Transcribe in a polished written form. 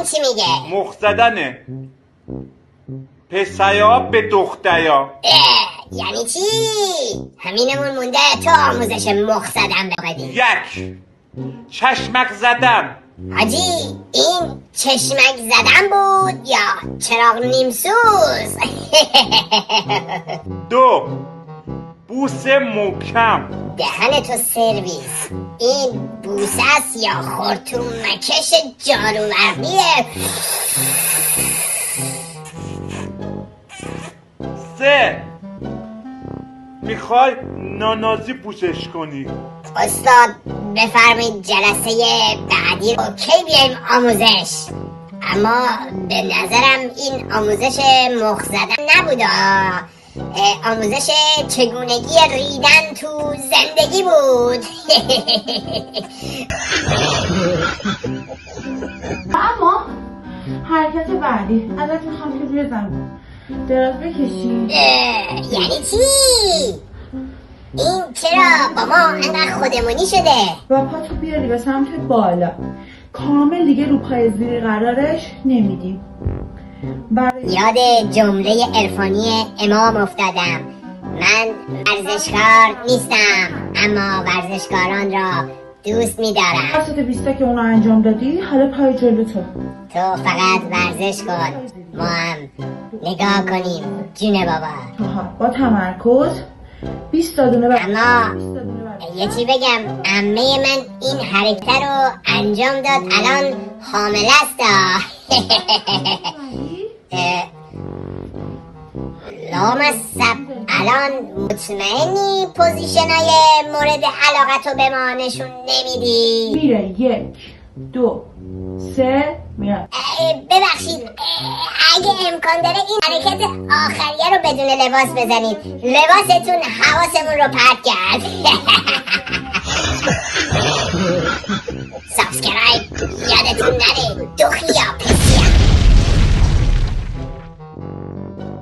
چی میگه؟ مخ زدنه. پسریا به دختریا. یعنی چی؟ همینمون مونده تو آموزش مخ زدن بدی. 1 چشمک زدن. حاجی این چشمک زدن بود یا چراغ نیمسوز؟ 2 بوس محکم. دهنتو سرویس. این بوسه است یا خورتوم مکش جاروبرقیه؟ 3 میخوای نانازی پوشش کنی. استاد بفرمایید جلسه بعدی رو کی بیایم آموزش؟ اما به نظرم این آموزش مخ زدن نبوده، آموزش چگونگی ریدن تو زندگی بود. اما حرکت بعدی ازت میخوام که روی زمین دراز بکشی. یعنی چی؟ این چرا با ما انقدر خودمونی شده؟ با پاتو بیاری به سمت بالا، کامل دیگه رو پای زیری قرارش نمیدیم. یاد جمله عرفانی امام افتادم. من ورزشکار نیستم اما ورزشکاران را دوست می‌دارم. وسط 20 که اونو انجام دادی، حالا پای جلو تو فقط ورزش کن، ما هم نگاه کنیم. جون بابا. با تمرکز 20 تا دونه اما یه چی بگم، عمه من این حرکت رو انجام داد، الان حامله است. لامصب الان مطمئنی پوزیشنای مورد علاقتو به ما نشون نمیدی؟ میره 1 2 3 میاد. ببخشید اگه امکان داره این حرکت آخریه رو بدون لباس بزنید، لباستون حواسمون رو پرت کرد. سابسکرایب یادتون نره، دخی